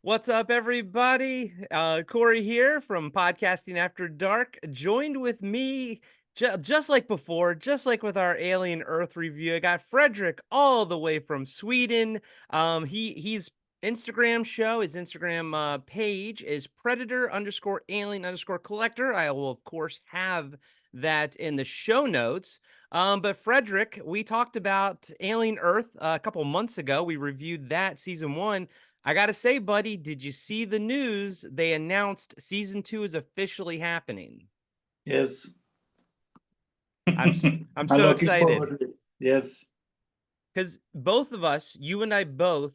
What's up, everybody? Corey here from Podcasting After Dark. Joined with me, just like before, just like with our Alien Earth review, I got Fredrik all the way from Sweden. He's Instagram show, his Instagram page is Predator_Alien_Collector. I will, of course, have that in the show notes. But Fredrik, we talked about Alien Earth a couple months ago. We reviewed that season 1. I gotta say, buddy, did you see the news? They announced season 2 is officially happening. Yes. I'm I'm so looking forward excited to it. Yes. because both of us, you and I both,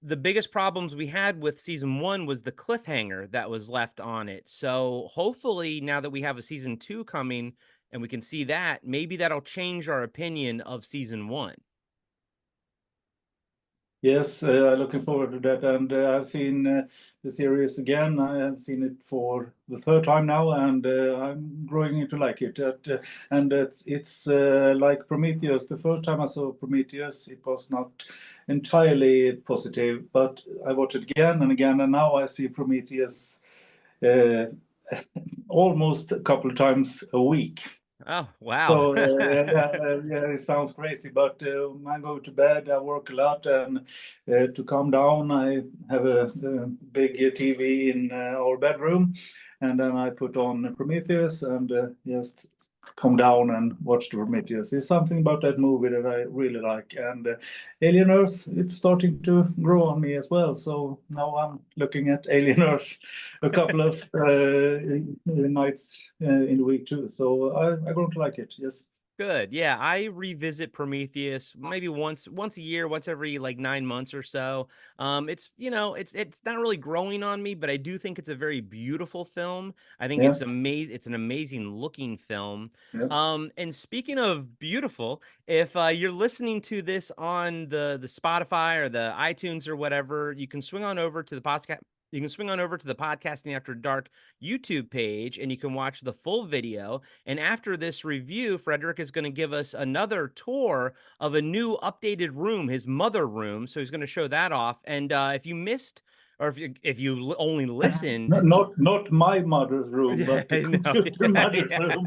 the biggest problems we had with season 1 was the cliffhanger that was left on it. So hopefully, now that we have a season 2 coming and we can see that, maybe that'll change our opinion of season 1. Yes, I'm looking forward to that. And I've seen the series again. I have seen it for the third time now, and I'm growing into like it. And it's like Prometheus. The first time I saw Prometheus, it was not entirely positive, but I watched it again and again, and now I see Prometheus uh, almost a couple of times a week. Oh, wow. So yeah, it sounds crazy, but I go to bed, I work a lot, and to calm down, I have a big TV in our bedroom, and then I put on Prometheus and just calm down and watch the Prometheus. It's something about that movie that I really like, and Alien Earth, it's starting to grow on me as well. So now I'm looking at Alien Earth a couple of nights in the week too. So I'm going to like it. Yes. Good. Yeah, I revisit Prometheus maybe once a year, once every like 9 months or so. It's not really growing on me, but I do think it's a very beautiful film. I think Yeah. it's an amazing looking film. Yeah. And speaking of beautiful, if you're listening to this on the Spotify or the iTunes or whatever, you can swing on over to the podcast. You can swing on over to the Podcasting After Dark YouTube page and you can watch the full video. And after this review, Fredrik is going to give us another tour of a new updated room, his mother room. So he's going to show that off. And if you missed, or if you only listened, Not my mother's room, but the I know, computer mother's room.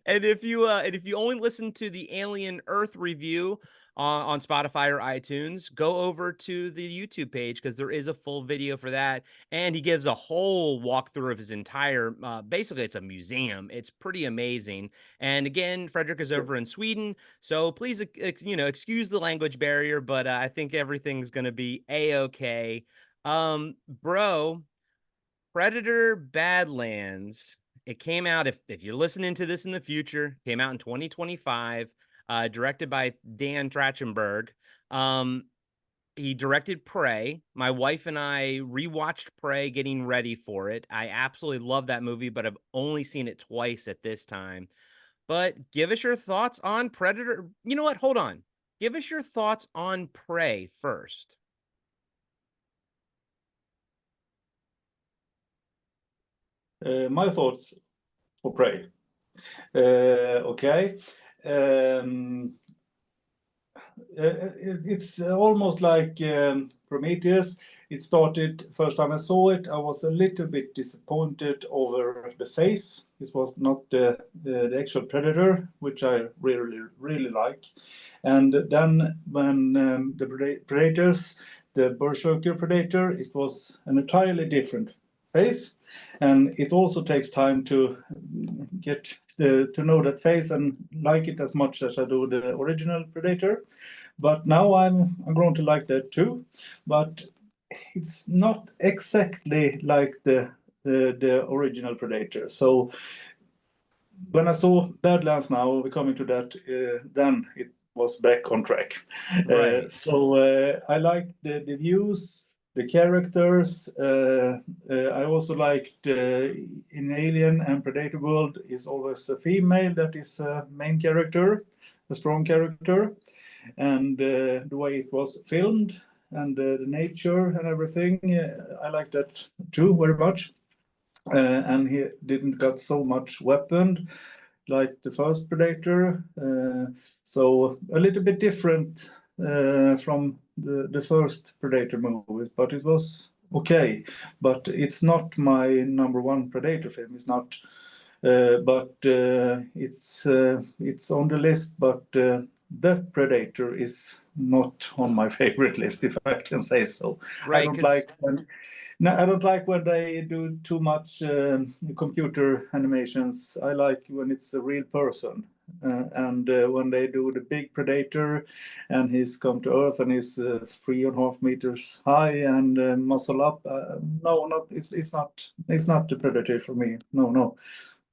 and if you only listen to the Alien Earth review on Spotify or iTunes, go over to the YouTube page because there is a full video for that, and he gives a whole walkthrough of his entire. Basically, it's a museum. It's pretty amazing. And again, Fredrik is over in Sweden, so please, excuse the language barrier, but I think everything's gonna be a-okay. Bro, Predator Badlands. It came out, if you're listening to this in the future, came out in 2025, directed by Dan Trachtenberg. He directed Prey. My wife and I rewatched Prey getting ready for it. I absolutely love that movie, but I've only seen it twice at this time. But give us your thoughts on Predator. You know what? Hold on. Give us your thoughts on Prey first. My thoughts for Prey. Okay. It's almost like Prometheus. It started first time I saw it. I was a little bit disappointed over the face. This was not the actual predator, which I really like. And then when the predators, the berserker predator, it was an entirely different face, and it also takes time to get to know that face and like it as much as I do the original Predator. But now I'm grown to like that too. But it's not exactly like the original Predator. So when I saw Badlands now, we're coming to that, then it was back on track. Right. I like the views, the characters. I also liked in Alien and Predator World is always a female that is a main character, a strong character, and the way it was filmed and the nature and everything, I like that too very much. And he didn't got so much weapon like the first Predator, so a little bit different from the first Predator movies, but it was okay, but it's not my number one Predator film. It's not, but it's on the list. But that Predator is not on my favorite list, if I can say so. I Right, don't because like when, no, I don't like when they do too much computer animations. I like when it's a real person. And when they do the big predator, and he's come to Earth and he's 3.5 meters high and muscle up. No, not it's not the predator for me. No, no.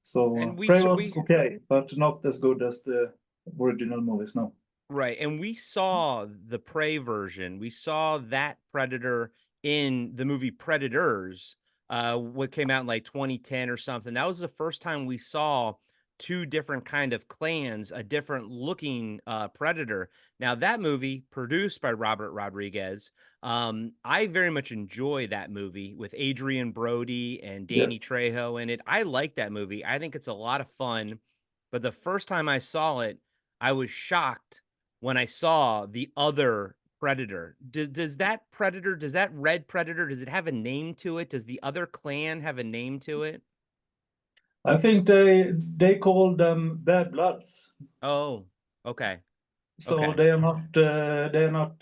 So and Prey was okay, but not as good as the original movies. No. right, and we saw the Prey version. We saw that Predator in the movie Predators, what came out in like 2010 or something. That was the first time we saw two different kind of clans, a different looking Predator. Now that movie, produced by Robert Rodriguez, I very much enjoy that movie with Adrian Brody and Yeah. Danny Trejo in it. I like that movie. I think it's a lot of fun. But the first time I saw it, I was shocked when I saw the other Predator. Does that Predator, does that red Predator, does it have a name to it? Does the other clan have a name to it? I think they call them bad bloods. Oh, okay. So Okay. they are not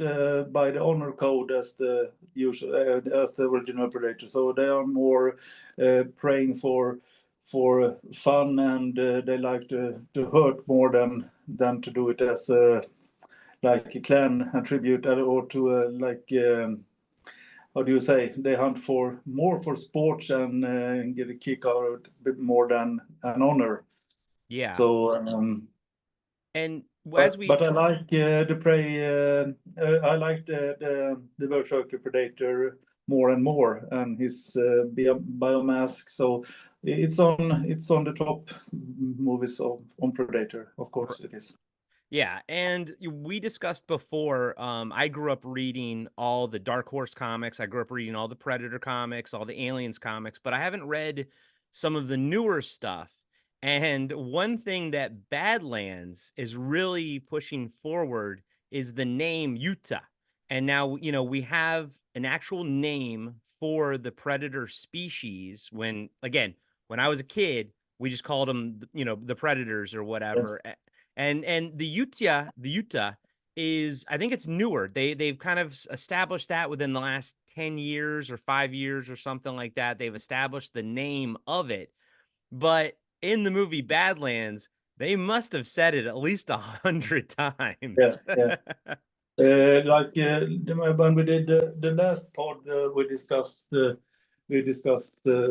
by the honor code as the usual as the original Predator. So they are more praying for fun, and they like to hurt more than to do it as like a clan attribute, or to like how do you say, they hunt for more for sports and get a kick out of it a bit more than an honor. Yeah. So. And as But we I like the prey. I like the Berserker Predator more and more, and his biomask. So it's on the top movies on Predator. Of course, it is. Yeah, and we discussed before, I grew up reading all the Dark Horse comics, I grew up reading all the Predator comics, all the Aliens comics, but I haven't read some of the newer stuff. And one thing that Badlands is really pushing forward is the name Utah. And now, we have an actual name for the predator species. When, again, when I was a kid, we just called them, the predators or Yes. whatever. And the Utah is, I think it's newer. They've kind of established that within the last 10 years or 5 years or something like that. They've established the name of it. But in the movie Badlands, they must have said it at least 100 Yeah, times. yeah. Like when we did the last pod, we discussed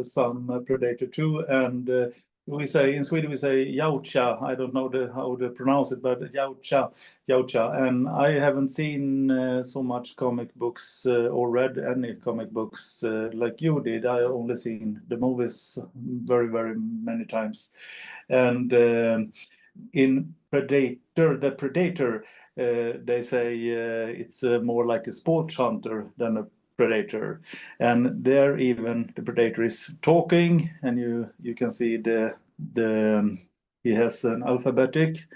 some Predator 2, and we say in Sweden we say Yautja. I don't know how to pronounce it, but Yautja, Yautja. And I haven't seen so much comic books or read any comic books like you did. I only seen the movies very very many times, and in Predator, the Predator. They say it's more like a sports hunter than a predator, and there even the predator is talking, and you can see he has an alphabetic,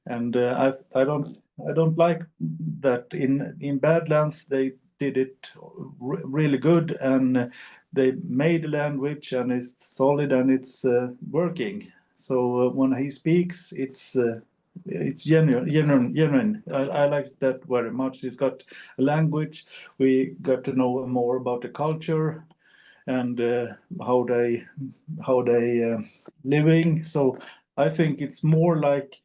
and I don't like that in Badlands they did it really good, and they made a language and it's solid and it's working. So when he speaks, it's genuine. I like that very much. He's got a language. We got to know more about the culture and how they living. So I think it's more like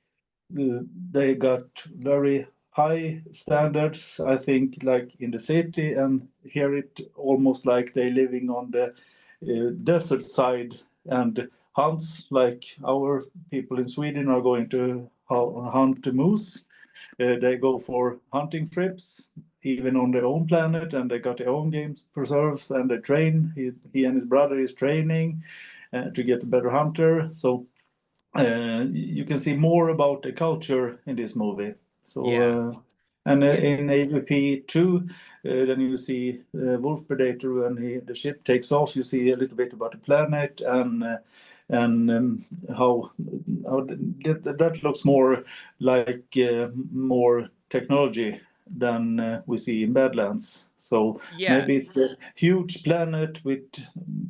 they got very high standards. I think like in the city, and here it almost like they living on the desert side and hunts like our people in Sweden are going to hunt the moose. They go for hunting trips, even on their own planet, and they got their own games preserves, and they train. He and his brother is training to get a better hunter. So you can see more about the culture in this movie. So, Yeah. and Yeah. in AVP 2, then you see Wolf Predator when the ship takes off. You see a little bit about the planet and how that looks more like more technology than we see in Badlands. So Yeah. maybe it's a huge planet with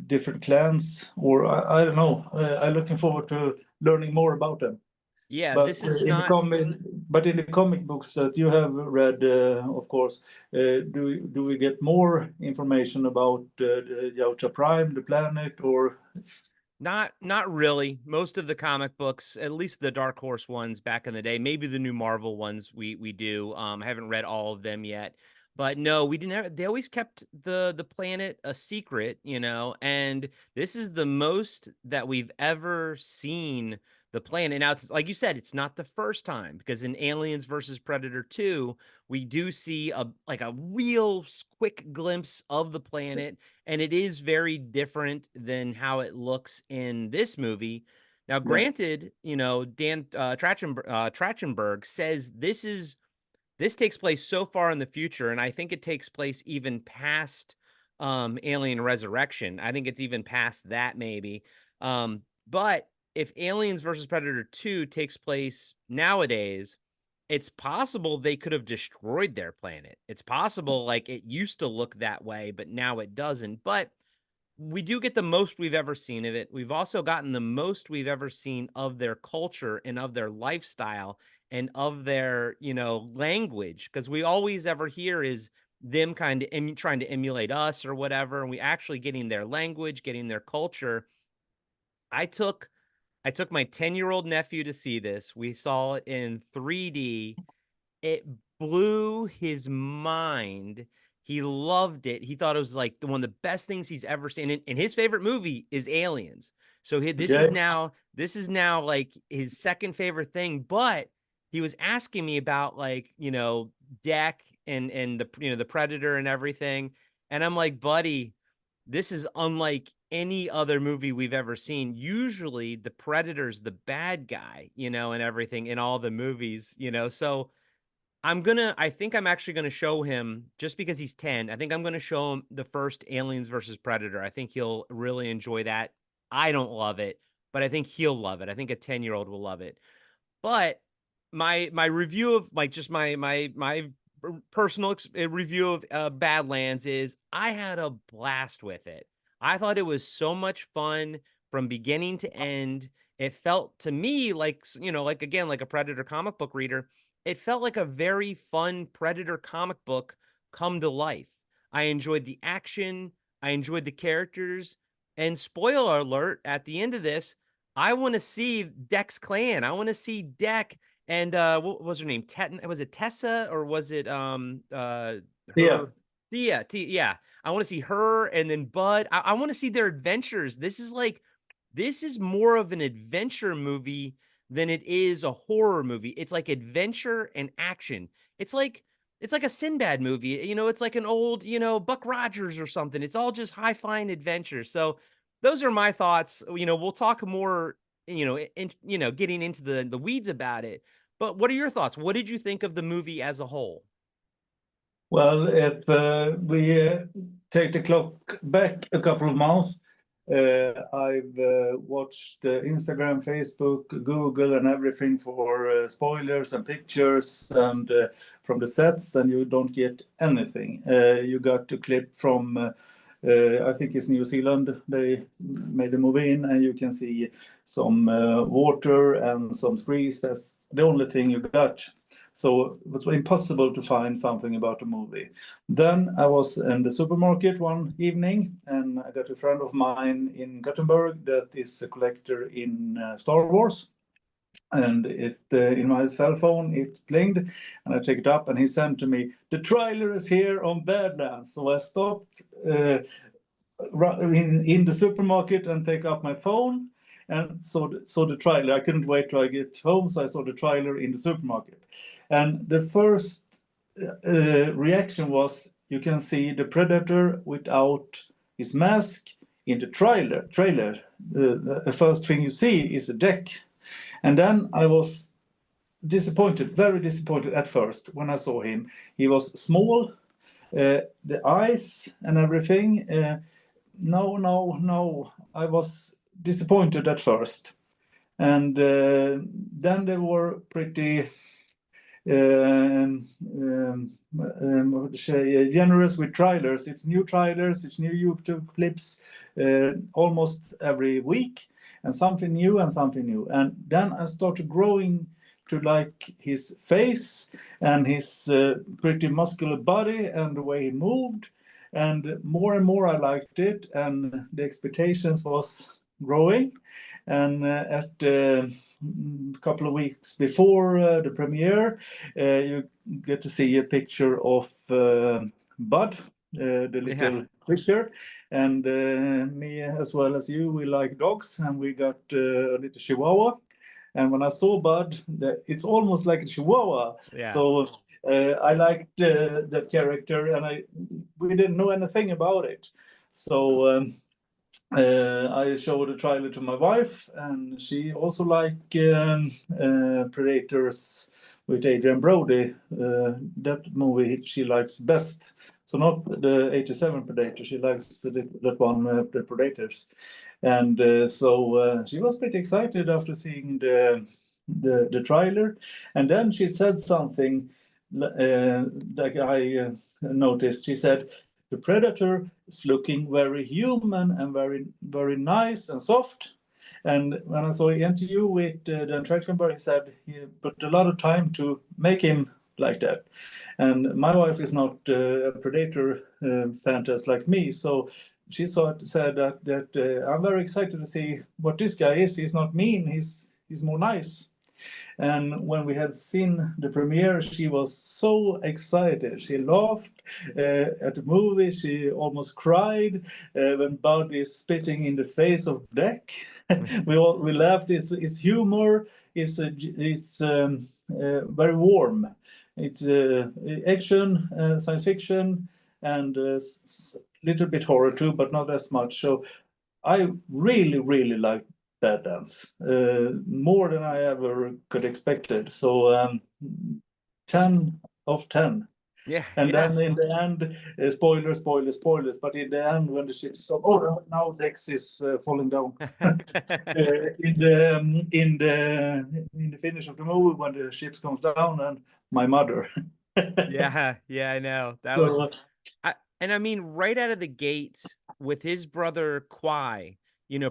different clans, or I don't know. I'm looking forward to learning more about them. Yeah, But this is in the not comic books that you have read, of course, do we get more information about the Yautja Prime, the planet, or? not really. Most of the comic books, at least the Dark Horse ones back in the day, maybe the new Marvel ones we do. I haven't read all of them yet. But no, we didn't have, they always kept the planet a secret, and this is the most that we've ever seen the planet. Now it's like you said, it's not the first time, because in Aliens versus Predator 2, we do see a real quick glimpse of the planet, and it is very different than how it looks in this movie. Now, Yeah, granted, Dan Trachtenberg says this takes place so far in the future, and I think it takes place even past Alien Resurrection. I think it's even past that, maybe. But if Aliens versus Predator 2 takes place nowadays, it's possible they could have destroyed their planet. It's possible, like, it used to look that way, but now it doesn't. But we do get the most we've ever seen of it. We've also gotten the most we've ever seen of their culture and of their lifestyle and of their, language. Because we always ever hear is them kind of trying to emulate us or whatever. And we actually getting their language, getting their culture. I took I took my 10-year-old nephew to see this. We saw it in 3D. It blew his mind. He loved it. He thought it was like one of the best things he's ever seen. And his favorite movie is Aliens. So okay, this is now like his second favorite thing. But he was asking me about, like, Deck and the Predator and everything. And I'm like, buddy, this is unlike any other movie we've ever seen. Usually the Predator's the bad guy, and everything in all the movies. So I think I'm actually gonna show him, just because he's 10. I think I'm gonna show him the first Aliens versus Predator. I think he'll really enjoy that. I don't love it, but I think he'll love it. I think a 10-year-old will love it. But my review of, like, just my personal review of Badlands is I had a blast with it. I thought it was so much fun from beginning to end. It felt to me like, like, again, like a Predator comic book reader, it felt like a very fun Predator comic book come to life. I enjoyed the action, I enjoyed the characters, and spoiler alert, at the end of this, I want to see Deck's clan. I want to see Deck and what was her name? Was it Tessa, or was it yeah. her Thea? Yeah. I want to see her, and then Bud. I want to see their adventures. This is more of an adventure movie than it is a horror movie. It's like adventure and action. It's like a Sinbad movie. It's like an old, Buck Rogers or something. It's all just high-flying adventure. So those are my thoughts. We'll talk more, getting into the weeds about it. But what are your thoughts? What did you think of the movie as a whole? Well, if we take the clock back a couple of months, I've watched Instagram, Facebook, Google, and everything for spoilers and pictures and from the sets, and you don't get anything. You got a clip from, I think it's New Zealand. They made a movie in, and you can see some water and some trees. That's the only thing you got. So it was impossible to find something about the movie. Then I was in the supermarket one evening, and I got a friend of mine in Gothenburg that is a collector in Star Wars. And it in my cell phone it pinged, and I checked it up, and he sent to me, "The trailer is here on Badlands." So I stopped in the supermarket and take up my phone and saw the trailer. I couldn't wait till I get home, so I saw the trailer in the supermarket. And the first reaction was, you can see the Predator without his mask in the trailer. The first thing you see is a deck. And then I was disappointed, very disappointed at first when I saw him. He was small, the eyes and everything. No. I was disappointed at first. And then they were pretty what to say, generous with trailers. It's new trailers, it's new YouTube clips almost every week, and something new and something new. And then I started growing to like his face and his pretty muscular body and the way he moved. And more I liked it, and the expectations was growing. And at a couple of weeks before the premiere, you get to see a picture of Bud, the Yeah. little creature, and me as well as you, we like dogs, and we got a little Chihuahua. And when I saw Bud, it's almost like a Chihuahua. Yeah. So I liked that character, and we didn't know anything about it. So I showed a trailer to my wife, and she also liked Predators with Adrian Brody. That movie she likes best. So not the '87 Predator. She likes that one, the Predators. And so she was pretty excited after seeing the trailer. And then she said something like I noticed. She said, "The Predator is looking very human and very nice and soft." And when I saw an interview with Dan Trachtenberg, he said he put a lot of time to make him like that. And my wife is not a Predator fantasy like me, so she said that I'm very excited to see what this guy is. He's not mean. He's more nice. And when we had seen the premiere, she was so excited. She laughed at the movie. She almost cried when Bud is spitting in the face of Deck. We laughed. It's humor. It's very warm. It's action, science fiction, and little bit horror too, but not as much. So I really like Badlands, more than I ever could expected. So 10 of 10. Yeah. And Yeah. then in the end, spoilers. But in the end, when the ship stopped, oh, now Dex is falling down. In the finish of the movie, when the ship comes down, and my mother. Yeah. Yeah. I know. That was So and I mean, right out of the gate with his brother Kwai,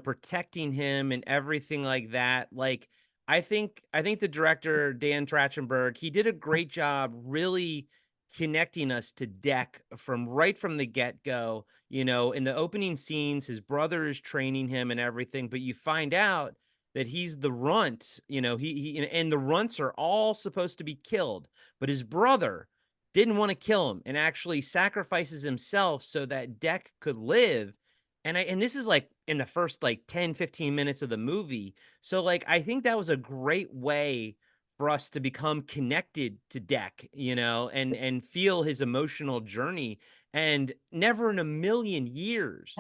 protecting him and everything like that. Like, I think the director Dan Trachtenberg, he did a great job really connecting us to Deck from right from the get-go. In the opening scenes, his brother is training him and everything, but you find out that he's the runt. And the runts are all supposed to be killed, but his brother didn't want to kill him and actually sacrifices himself so that Deck could live. And this is like in the first like 10, 15 minutes of the movie. So like I think that was a great way for us to become connected to Deck, and feel his emotional journey. And never in a million years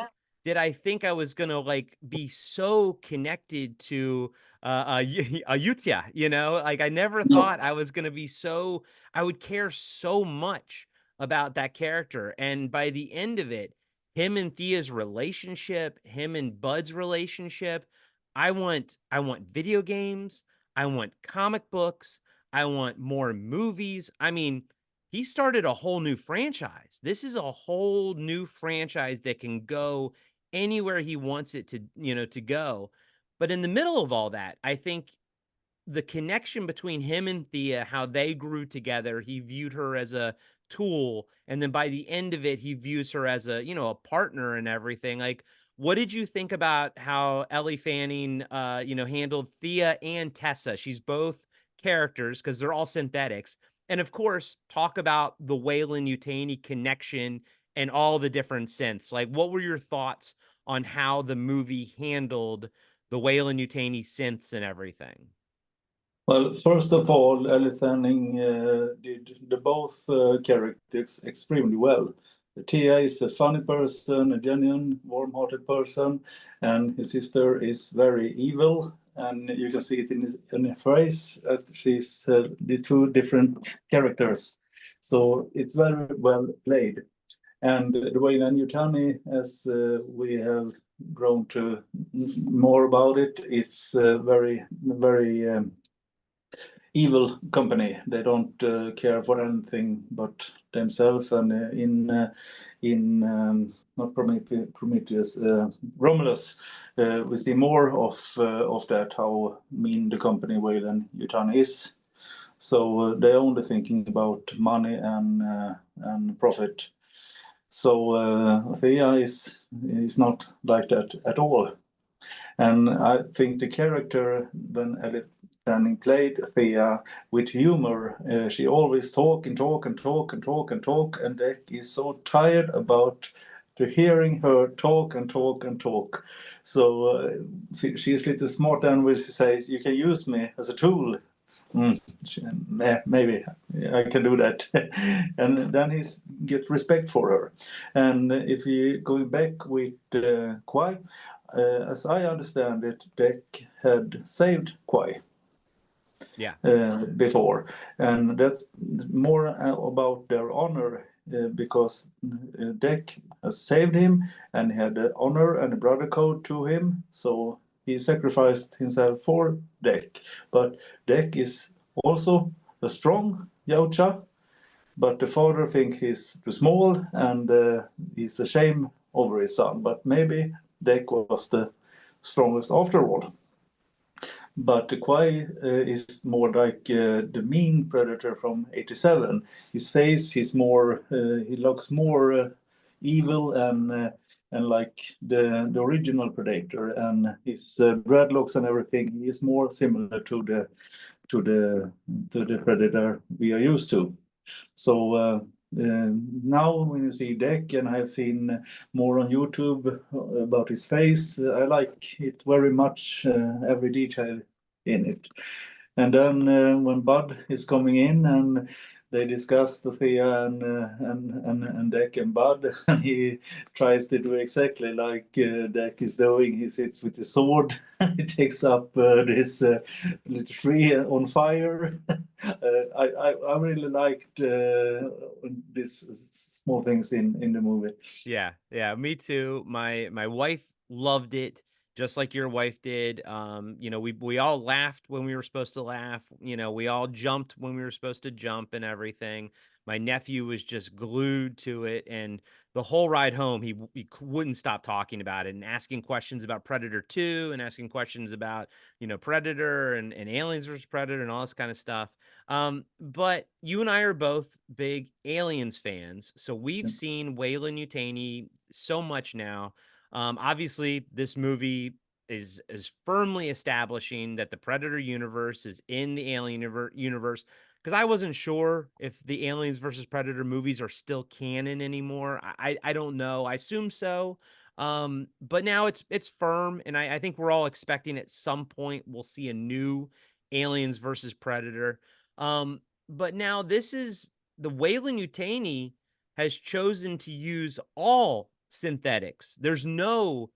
did I think I was gonna like be so connected to Ayutya, like I never no. thought I was gonna be so I would care so much about that character. And by the end of it, him and Thea's relationship, him and Bud's relationship, I want video games, I want comic books, I want more movies. I mean, he started a whole new franchise. This is a whole new franchise that can go anywhere he wants it to go. But in the middle of all that, I think the connection between him and Thea, how they grew together, he viewed her as a tool, and then by the end of it, he views her as a partner and everything. Like, what did you think about how Ellie Fanning, handled Thea and Tessa? She's both characters because they're all synthetics, and of course, talk about the Weyland-Yutani connection and all the different synths. Like, what were your thoughts on how the movie handled the Weyland-Yutani synths and everything? Well, first of all, Elle Fanning did the both characters extremely well. Tia is a funny person, a genuine, warm-hearted person, and his sister is very evil, and you can see it in her face that she's the two different characters. So it's very well played. And the Weyland-Yutani, as we have grown to more about it, it's very evil company. They don't care for anything but themselves. And in not Prometheus, Romulus, we see more of that, how mean the company Weyland-Yutani is. So they're only thinking about money and profit. So Thea is not like that at all. And I think the character, when Elle Fanning played Thea with humor, she always talk and talk and talk and talk and talk, and Deck is so tired about to hearing her talk and talk and talk. So she's a little smart, and when she says, "You can use me as a tool." Maybe I can do that. And then he get respect for her. And if we going back with Kwai, as I understand it, Beck had saved Kwai before, and that's more about their honor, because Deck has saved him and he had the honor and the brother code to him, so he sacrificed himself for Deck. But Deck is also a strong Yautja, but the father thinks he's too small, and he's ashamed over his son. But maybe Deck was the strongest after all. But the Kwai is more like the mean predator from '87. His face, he looks more evil and like the original predator, and his dreadlocks and everything is more similar to the predator we are used to. So now when you see Deck, and I've seen more on YouTube about his face, I like it very much, every detail in it. And then when Bud is coming in and they discuss the Thea and Deck and Bud, and he tries to do exactly like Deck is doing. He sits with the sword, he takes up this little tree on fire. I really liked these small things in the movie. Yeah, me too. My wife loved it, just like your wife did. We all laughed when we were supposed to laugh. We all jumped when we were supposed to jump and everything. My nephew was just glued to it, and the whole ride home, he wouldn't stop talking about it and asking questions about Predator 2 and asking questions about, Predator and Aliens versus Predator and all this kind of stuff. But you and I are both big Aliens fans, so we've seen Weyland-Yutani so much now. Obviously, this movie is firmly establishing that the Predator universe is in the Alien universe. Because I wasn't sure if the Aliens versus Predator movies are still canon anymore. I don't know. I assume so. But now it's firm, and I think we're all expecting at some point we'll see a new Aliens versus Predator. But now this is the Weyland-Yutani has chosen to use all synthetics. There's no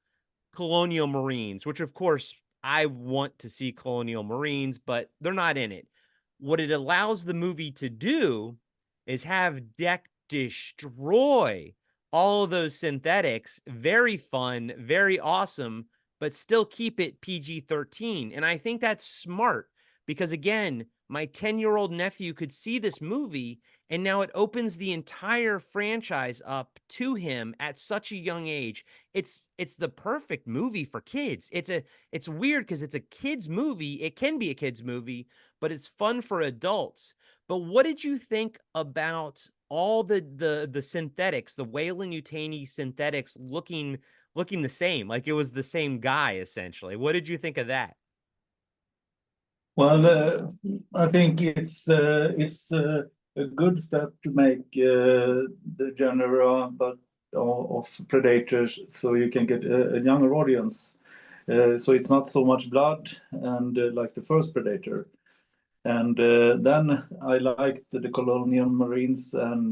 colonial marines, which of course I want to see colonial marines, but they're not in it. What it allows the movie to do is have Deck destroy all of those synthetics. Very fun, very awesome, but still keep it PG-13. And I think that's smart because, again, my 10-year-old nephew could see this movie, and now it opens the entire franchise up to him at such a young age. It's the perfect movie for kids. It's weird because it's a kids movie. It can be a kids movie, but it's fun for adults. But what did you think about all the synthetics, the Weyland-Yutani synthetics looking the same, like it was the same guy essentially? What did you think of that? Well, I think it's a good step to make the genre, but of predators, so you can get a younger audience. So it's not so much blood and like the first Predator. And then I liked the Colonial Marines and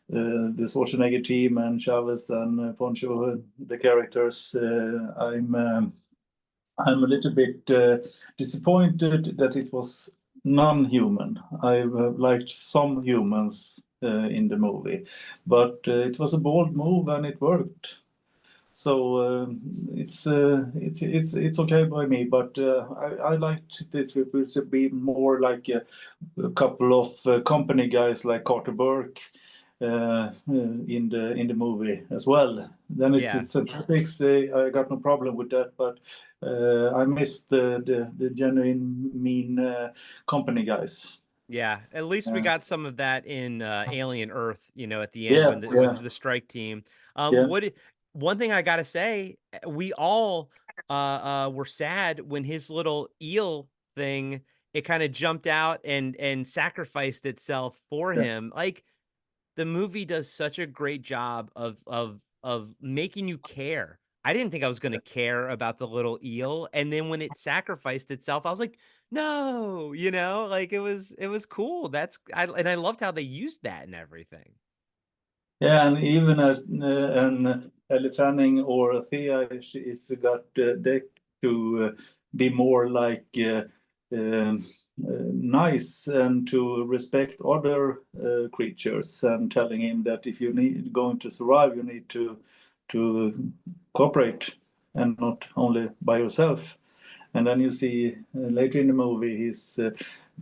the Schwarzenegger team and Chavez and Poncho, the characters. I'm a little bit disappointed that it was non-human. I liked some humans in the movie, but it was a bold move and it worked. So it's okay by me, but I liked it to be more like a couple of company guys like Carter Burke in the movie as well. Then Yeah. it's synthetics. I got no problem with that, but I miss the genuine mean company guys. Yeah, at least we Yeah, got some of that in Alien Earth, at the end yeah, when with yeah, the strike team. yeah, One thing I gotta say, we all were sad when his little eel thing it kind of jumped out and sacrificed itself for yeah. him. Like the movie does such a great job of making you care. I didn't think I was gonna care about the little eel, and then when it sacrificed itself, I was like, "No," like it was cool. And I loved how they used that and everything. Yeah, and even an Elle Fanning or Thea, she is got deck to be more like nice and to respect other creatures, and telling him that if you need going to survive, you need to cooperate and not only by yourself. And then you see later in the movie, he's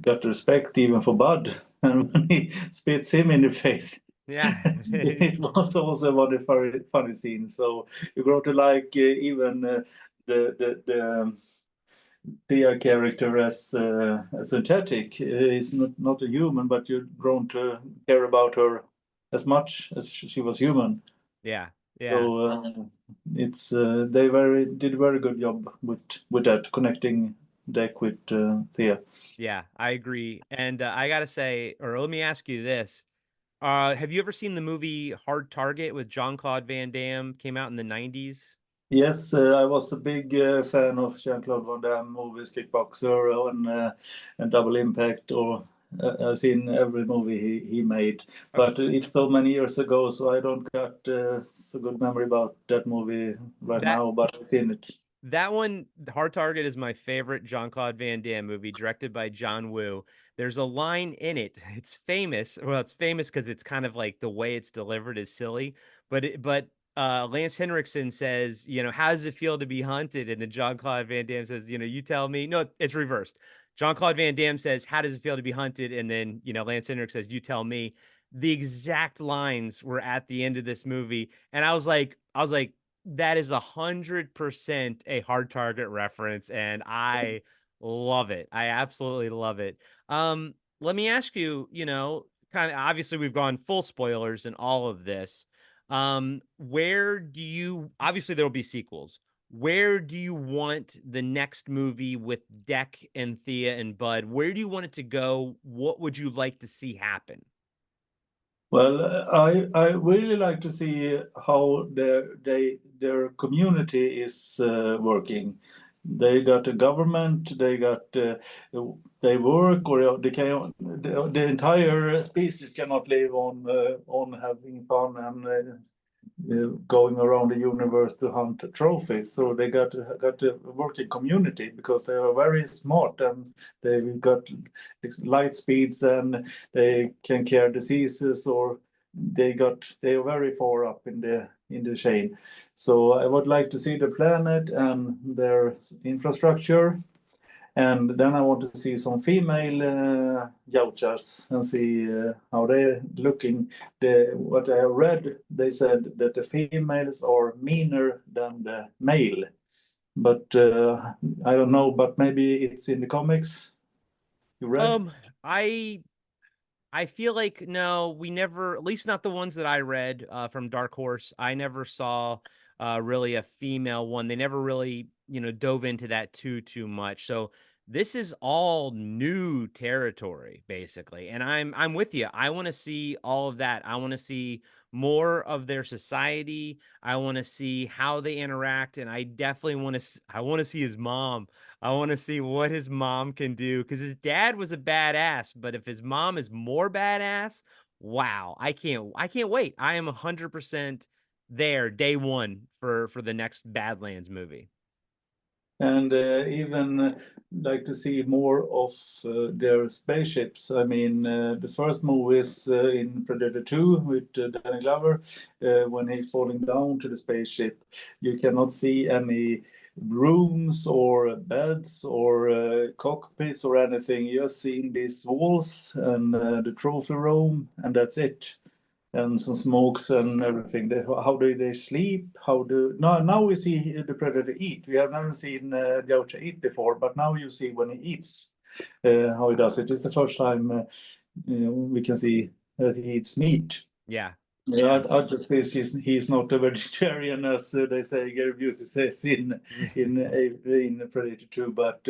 got respect even for Bud, and when he spits him in the face, Yeah. it was also a very funny scene. So you grow to like even the Thea character as synthetic. Is not a human, but you've grown to care about her as much as she was human. Yeah. Yeah. So it's they very did a very good job with that connecting deck with Thea. Yeah, I agree. And I gotta say, or let me ask you this. Have you ever seen the movie Hard Target with Jean-Claude Van Damme? Came out in the 90s. Yes, I was a big fan of Jean-Claude Van Damme movies, Kickboxer and Double Impact, or I've seen every movie he made. But it's so many years ago, so I don't got so good memory about that movie right That now, but I've seen it. That one, Hard Target, is my favorite Jean-Claude Van Damme movie, directed by John Woo. There's a line in it. It's famous. Well, it's famous because it's kind of like the way it's delivered is silly. But Lance Henriksen says, how does it feel to be hunted? And then Jean-Claude Van Damme says, you tell me. No, it's reversed. Jean-Claude Van Damme says, how does it feel to be hunted? And then, Lance Henriksen says, you tell me. The exact lines were at the end of this movie. And I was like, that is 100% a Hard Target reference, and I love it. I absolutely love it. Let me ask you, kind of obviously we've gone full spoilers in all of this. Where do you obviously there will be sequels. Where do you want the next movie with Deck and Thea and Bud? Where do you want it to go? What would you like to see happen? Well, I really like to see how their community is working. They got a government, they work, or they can the entire species cannot live on having fun and going around the universe to hunt trophies. So they got a working community because they are very smart, and they got light speeds, and they can cure diseases, or they are very far up in the chain. So I would like to see the planet and their infrastructure, and then I want to see some female Yautjas and see how they're looking. What I have read, they said that the females are meaner than the male. But I don't know, but maybe it's in the comics you read. Um, I I feel like no, we never, at least not the ones that I read from Dark Horse. I never saw really a female one. They never really, dove into that too much. So this is all new territory basically. And I'm with you. I want to see all of that. I want to see more of their society. I want to see how they interact, and I definitely want to I want to see his mom. I want to see what his mom can do because his dad was a badass, but if his mom is more badass, wow, I can't wait. I am 100% there day one for the next Badlands movie. and even like to see more of their spaceships. I mean, the first movie is in Predator 2 with Danny Glover, when he's falling down to the spaceship. You cannot see any rooms or beds or cockpits or anything. You're seeing these walls and the trophy room, and that's it, and some smokes and everything. How do they sleep? Now we see the predator eat. We have never seen Gaucho eat before, but now you see when he eats how he does it. It's the first time we can see that he eats meat. Yeah. Yeah, I just think he's not a vegetarian, as they say. Gary Busey says in Predator 2, but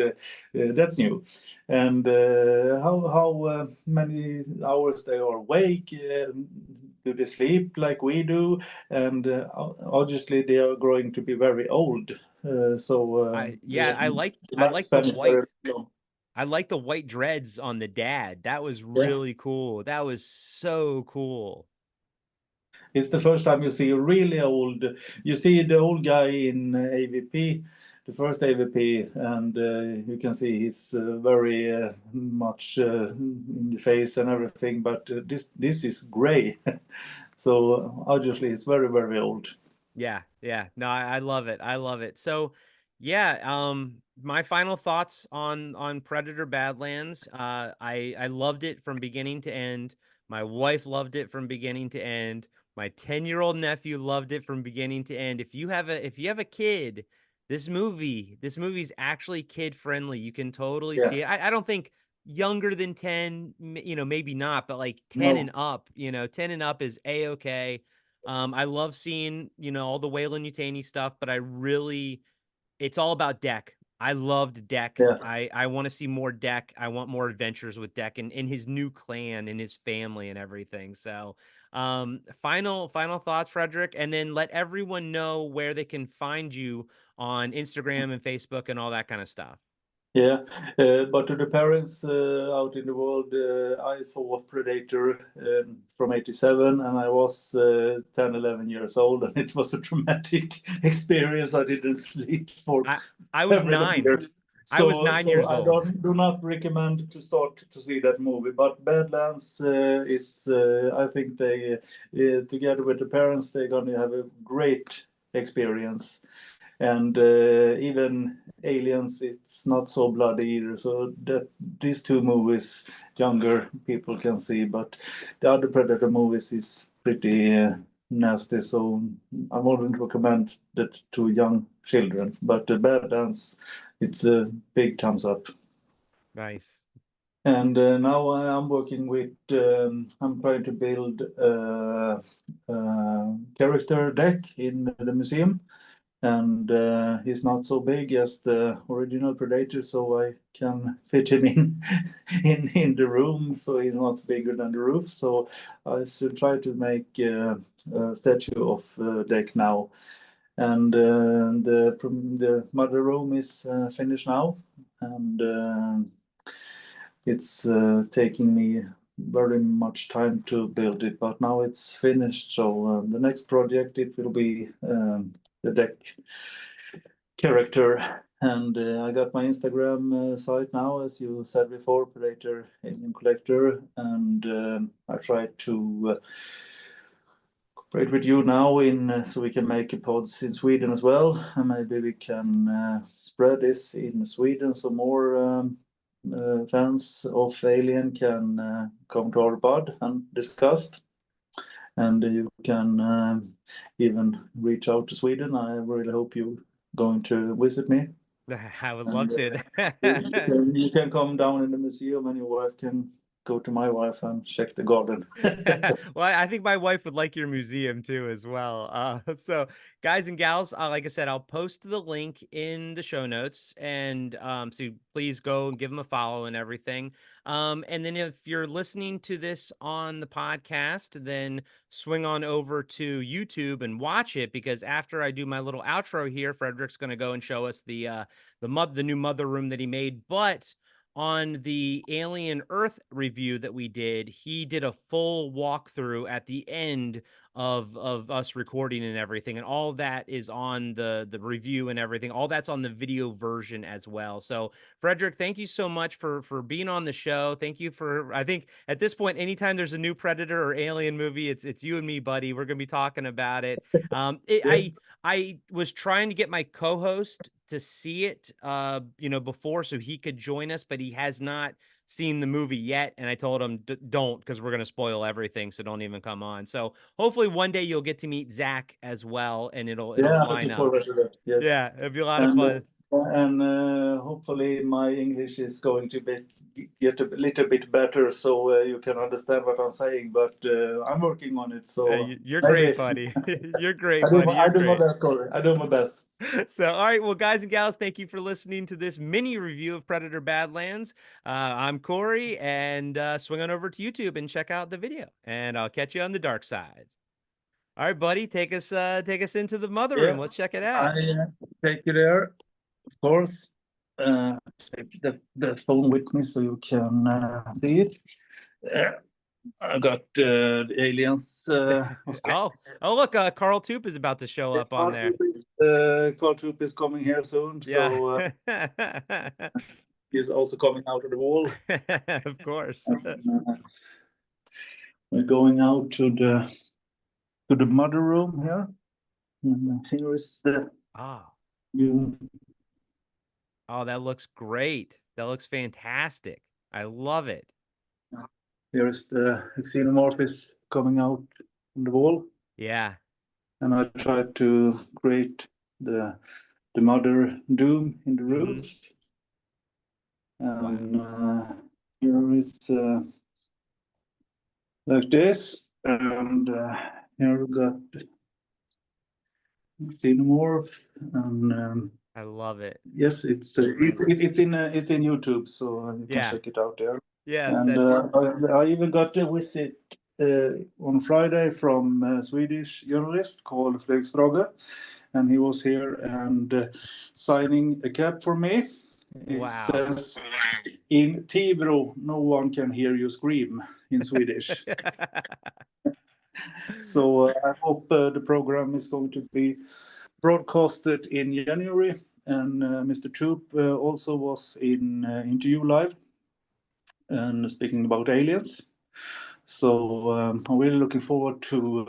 that's new. And how many hours they are awake? Do they sleep like we do? And obviously they are growing to be very old. I The like the lifespan is very white. long. I like the white dreads on the dad. That was Yeah. really cool. That was so cool. It's the first time you see a really old. You see the old guy in AVP, the first AVP, and you can see he's very much in the face and everything. But this is gray, so obviously it's very old. Yeah, yeah. No, I love it. I love it. So, yeah, my final thoughts on Predator Badlands. I loved it from beginning to end. My wife loved it from beginning to end. My 10-year-old nephew loved it from beginning to end. If you have a kid, this movie's actually kid friendly. You can totally Yeah. see it. I don't think younger than 10, maybe not, but like 10 and No. up, 10 and up is a-okay. I love seeing, all the Wayland Yutani stuff, but it's all about Deck. I loved Deck. Yeah. I want to see more Deck. I want more adventures with Deck and in his new clan and his family and everything. So, final thoughts, Fredrik, and then let everyone know where they can find you on Instagram and Facebook and all that kind of stuff. Yeah, but to the parents out in the world, I saw Predator from '87, and I was 10, 11 years old, and it was a traumatic experience. I didn't sleep for I I was several 9. years. I was So, 9 so years I old. do not recommend to start to see that movie. But Badlands, it's I think they together with the parents, they're going to have a great experience, and even Aliens, it's not so bloody either. So that these two movies, younger people can see, but the other Predator movies is pretty nasty. So I wouldn't recommend that to young children. But the Badlands, it's a big thumbs up. Nice. And now I'm working with. I'm trying to build a character deck in the museum, and he's not so big as the original Predator, so I can fit him in in the room, so he's not bigger than the roof. So I should try to make a statue of Deck now, and the mother room is finished now, and it's taking me very much time to build it, but now it's finished. So the next project it will be the deck character. And I got my Instagram site now, as you said before, Predator Alien Collector, and I try to cooperate with you now in so we can make pods in Sweden as well, and maybe we can spread this in Sweden so more fans of Alien can come to our pod and discuss. And you can even reach out to Sweden. I really hope you're going to visit me. I would love And to. you can come down in the museum, and your wife can go to my wife and check the garden. Well, I think my wife would like your museum too, as well. So guys and gals, like I said, I'll post the link in the show notes, and so please go and give them a follow and everything. And then if you're listening to this on the podcast, then swing on over to YouTube and watch it, because after I do my little outro here, Fredrik's going to go and show us the new mother room that he made, but on the Alien Earth review that we did, he did a full walkthrough at the end of us recording and everything, and all that is on the review and everything. All that's on the video version as well. So Fredrik, thank you so much for being on the show. Thank you for, I think at this point, anytime there's a new Predator or Alien movie, it's you and me, buddy. We're gonna be talking about it. Yeah. I was trying to get my co-host to see it, before, so he could join us, but he has not seen the movie yet, and I told him don't, because we're gonna spoil everything, so don't even come on. So hopefully one day you'll get to meet Zach as well, and it'll Yeah, line looking up. forward to that. Yes. Yeah, it'll be a lot of And fun. hopefully my English is going to get a little bit better, so you can understand what I'm saying. But I'm working on it, so You're great, maybe buddy. You're great, buddy. I You're do my great. best, Corey. I do my best. So, all right, well, guys and gals, thank you for listening to this mini review of Predator Badlands. I'm Corey, and swing on over to YouTube and check out the video, and I'll catch you on the dark side. All right, buddy, take us into the mother room. Yeah, Let's check it I out. take you there, of course. Take the phone with me so you can see it. I got the aliens. Oh, look, Carl Toop is about to show up on there. Carl Troop is coming here soon, Yeah. so he's also coming out of the wall. Of course. We're going out to the mother room here. And here is the Oh, you. oh, that looks great. That looks fantastic. I love it. Here is the xenomorph coming out on the wall, Yeah. and I tried to create the mother doom in the Mhm. roof. Wow. And here is like this, and here we got xenomorph, and I love it. yes, it's in YouTube, so you can Yeah. check it out there. Yeah, And that's I even got a visit on Friday from a Swedish journalist called Fredrik Gustafsson, and he was here and signing a cap for me. It wow. says, "In Tibro, no one can hear you scream," in Swedish. So I hope the program is going to be broadcasted in January. And Mr. Troop also was in interview live and speaking about aliens. So I'm really looking forward to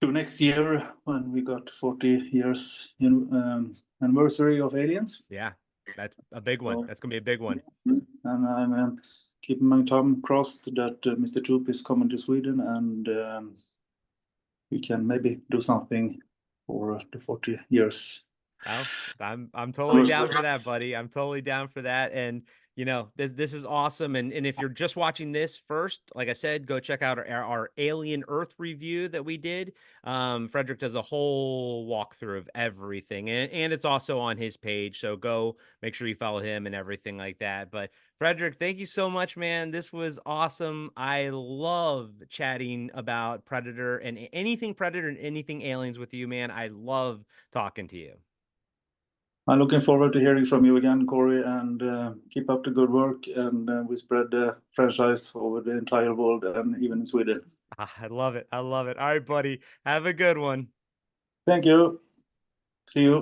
next year when we got 40 years anniversary of aliens. Yeah. That's a big one. So, That's gonna be a big one. and I'm keeping my thumb crossed that Mr. Troop is coming to Sweden, and we can maybe do something for the 40 years. Oh, I'm totally down for that, buddy. I'm totally down for that. And this is awesome. And if you're just watching this first, like I said, go check out our Alien Earth review that we did. Fredrik does a whole walkthrough of everything, and it's also on his page. So go make sure you follow him and everything like that. But Fredrik, thank you so much, man. This was awesome. I love chatting about Predator and anything Predator and anything aliens with you, man. I love talking to you. I'm looking forward to hearing from you again, Corey, and keep up the good work. And we spread the franchise over the entire world and even in Sweden. I love it. I love it. All right, buddy. Have a good one. Thank you. See you.